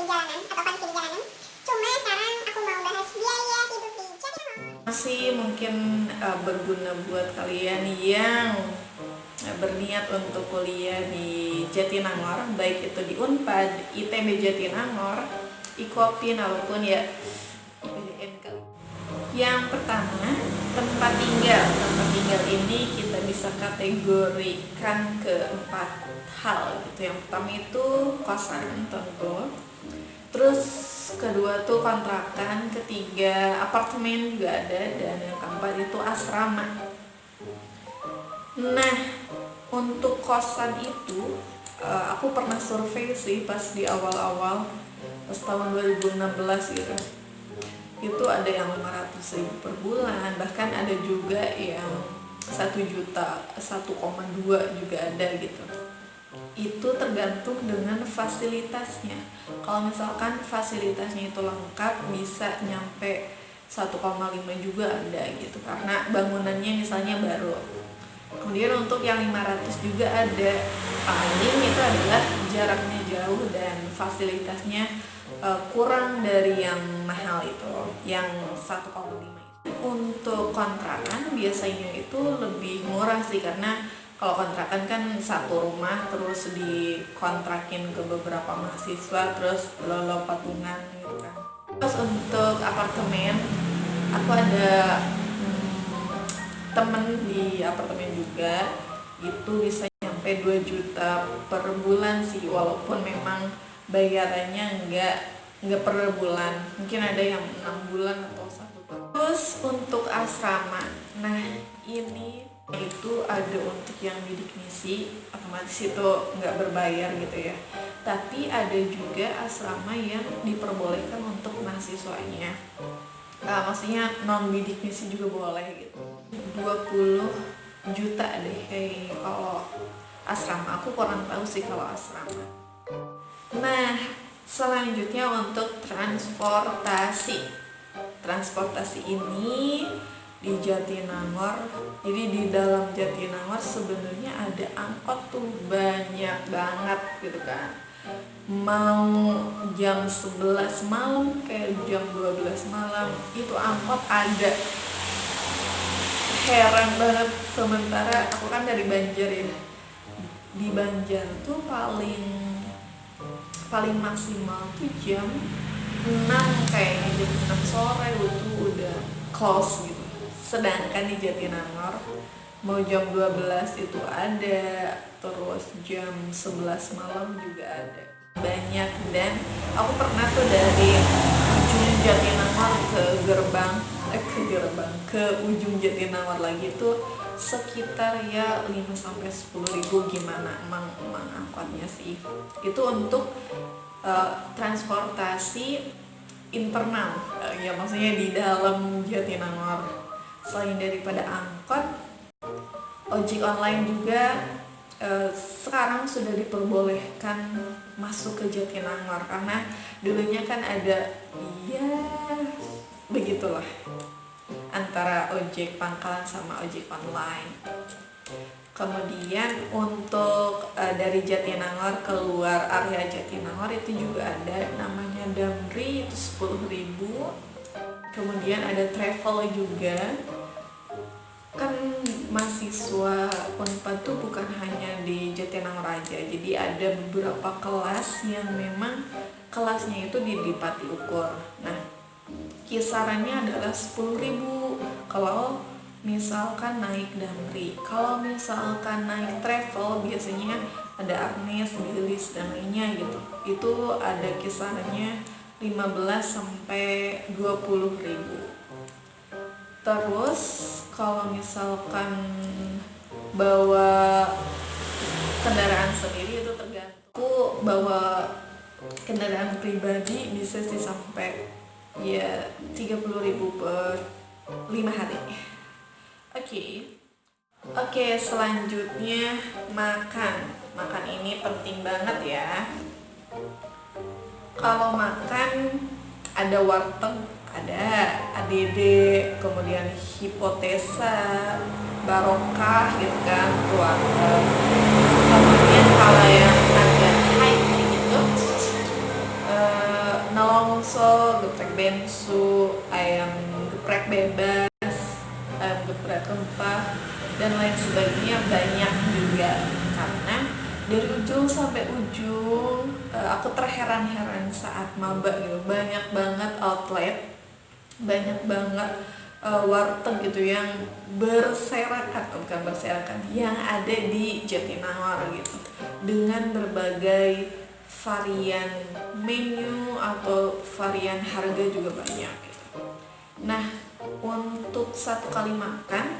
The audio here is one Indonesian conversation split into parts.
di jalanan atau kondisi di jalanan. Cuma sekarang aku mau bahas biaya hidup di Jatinangor. Masih mungkin berguna buat kalian yang berniat untuk kuliah di Jatinangor, baik itu di Unpad, ITB Jatinangor, IKOPIN ataupun ya IPDN kali. Yang pertama, tempat tinggal. Tempat tinggal ini kita bisa kategorikan ke 4 hal gitu. Yang pertama itu kosan tentu. Terus kedua tuh kontrakan, ketiga apartemen juga ada, dan yang keempat itu asrama. Nah, untuk kosan itu aku pernah survei sih pas di awal-awal, pas tahun 2016 gitu. Itu ada yang 500.000 per bulan, bahkan ada juga yang 1 juta, 1,2 juga ada gitu. Itu tergantung dengan fasilitasnya. Kalau misalkan fasilitasnya itu lengkap, bisa nyampe 1,5 juga ada gitu, karena bangunannya misalnya baru. Kemudian untuk yang 500 juga ada, paling itu adalah jaraknya jauh dan fasilitasnya kurang dari yang mahal itu, yang 1,5. Untuk kontrakan biasanya itu lebih murah sih, karena kalau kontrakan kan satu rumah terus dikontrakin ke beberapa mahasiswa, terus lolo patungan gitu kan. Terus untuk apartemen, aku ada temen di apartemen juga, itu bisa nyampe 2 juta per bulan sih, walaupun memang bayarannya enggak per bulan, mungkin ada yang 6 bulan atau 1 tahun. Terus untuk asrama, nah ini itu ada untuk yang bidik misi, otomatis itu nggak berbayar gitu ya, tapi ada juga asrama yang diperbolehkan untuk mahasiswanya, maksudnya non bidik misi juga boleh gitu. 20 juta deh kayak kalau asrama, aku kurang tahu sih kalau asrama. Nah, selanjutnya untuk transportasi ini di Jatinangor, jadi di dalam Jatinangor sebenarnya ada angkot tuh banyak banget gitu kan. Mau jam 11 malam kayak jam 12 malam itu angkot ada. Heran banget, sementara aku kan dari Banjar ya. Di Banjar tuh paling maksimal tuh jam 6, kayaknya jam 6 sore itu udah close gitu. Sedangkan di Jatinangor mau jam 12 itu ada, terus jam 11 malam juga ada. Banyak, dan aku pernah tuh dari ujung Jatinangor ke ujung Jatinangor lagi tuh sekitar ya 5-10 ribu, gimana emang angkotnya sih. Itu untuk transportasi internal, ya maksudnya di dalam Jatinangor. Selain daripada angkot, ojek online juga sekarang sudah diperbolehkan masuk ke Jatinangor, karena dulunya kan ada begitulah antara ojek pangkalan sama ojek online. Kemudian untuk dari Jatinangor keluar area Jatinangor itu juga ada namanya Damri, itu 10.000. Kemudian ada travel juga. Kan mahasiswa Unpad tuh bukan hanya di Jatinangor aja, jadi ada beberapa kelas yang memang kelasnya itu di Pati Ukur. Nah, kisarannya adalah 10.000 kalau misalkan naik Damri. Kalau misalkan naik travel biasanya ada Arnes, Bilis, dan lainnya gitu, itu ada kisarannya 15-20.000. Terus kalau misalkan bawa kendaraan sendiri itu tergantung. Aku bawa kendaraan pribadi bisa sih sampai ya 30.000 per 5 hari. Oke, selanjutnya makan ini penting banget ya. Kalau makan ada warteg, ada ADD, kemudian Hipotesa, Barokah gitu kan, warteg. Kemudian kalau yang agak high gitu bakso, geprek bensu, ayam geprek bebas, ayam geprek rempah, dan lain sebagainya banyak juga. Karena dari ujung sampai ujung aku terheran-heran saat maba gitu, banyak banget outlet, banyak banget warteg gitu yang berserakan, bukan berserakan, yang ada di Jatinangor gitu, dengan berbagai varian menu atau varian harga juga banyak gitu. Nah, untuk satu kali makan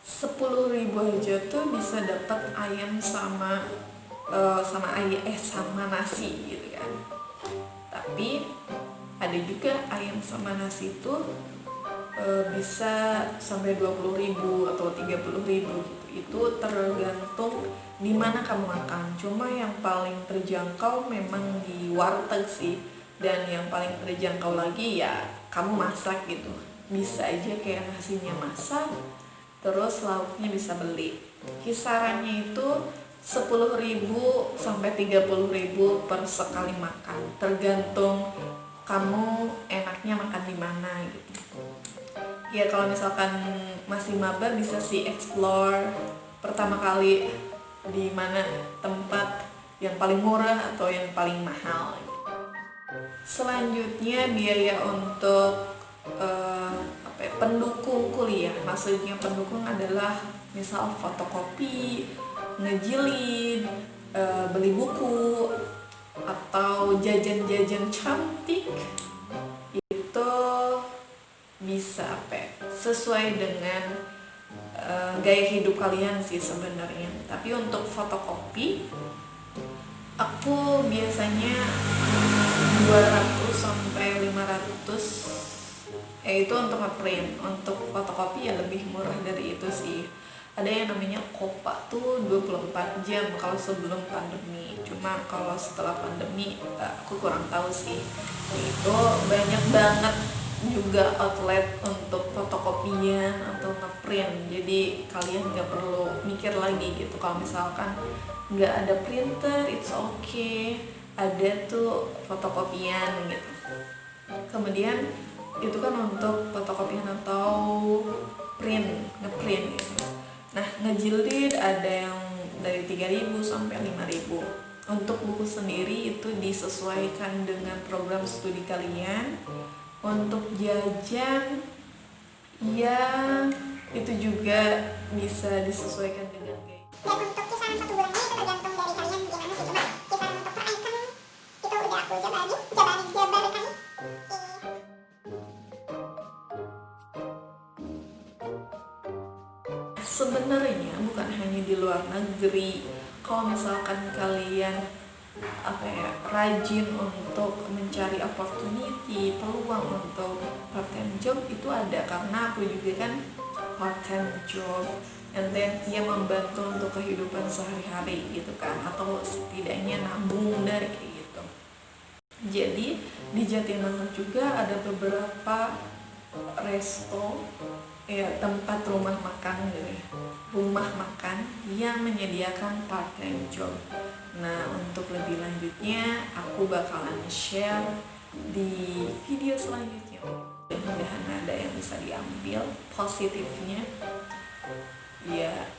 10.000 aja tuh bisa dapat ayam sama sama nasi gitu kan. Tapi ada juga ayam sama nasi itu bisa sampai 20.000 atau 30.000 gitu. Itu tergantung di mana kamu makan. Cuma yang paling terjangkau memang di warteg sih. Dan yang paling terjangkau lagi ya kamu masak gitu. Bisa aja kayak nasinya masak, terus lauknya bisa beli. Kisarannya itu 10.000 sampai 30.000 per sekali makan, tergantung kamu enaknya makan di mana gitu. Ya kalau misalkan masih maba bisa sih explore pertama kali di mana tempat yang paling murah atau yang paling mahal gitu. Selanjutnya biaya untuk pendukung kuliah. Maksudnya pendukung adalah misal fotokopi, ngejilid, beli buku, atau jajan-jajan cantik. Itu bisa sesuai dengan gaya hidup kalian sih sebenarnya. Tapi untuk fotokopi aku biasanya 200 sampai 500, itu untuk ngeprint. Untuk fotokopi ya lebih murah dari itu sih. Ada yang namanya Kopa tuh 24 jam kalau sebelum pandemi. Cuma kalau setelah pandemi aku kurang tahu sih. Itu banyak banget juga outlet untuk fotokopian atau ngeprint. Jadi kalian nggak perlu mikir lagi gitu. Kalau misalkan nggak ada printer, it's okay. Ada tuh fotokopian gitu. Kemudian itu kan untuk fotokopian atau ngeprint gitu. Nah, ngejilid ada yang dari 3.000 sampai 5.000. Untuk buku sendiri itu disesuaikan dengan program studi kalian. Untuk jajan ya itu juga bisa disesuaikan dengan gaya. Dan untuk kisaran 1 bulannya itu tergantung dari kalian gimana sih. Cuma kisaran untuk per item itu udah aku jabarin. Sebenarnya bukan hanya di luar negeri. Kalau misalkan kalian rajin untuk mencari opportunity, peluang untuk part time job itu ada, karena aku juga kan part time job, and then dia membantu untuk kehidupan sehari-hari gitu kan, atau setidaknya nabung dari kayak gitu. Jadi di Jatinangor juga ada beberapa resto, tempat rumah makan gitu ya, rumah makan yang menyediakan part time job. Nah, untuk lebih lanjutnya aku bakalan share di video selanjutnya. Mudah-mudahan ada yang bisa diambil positifnya ya.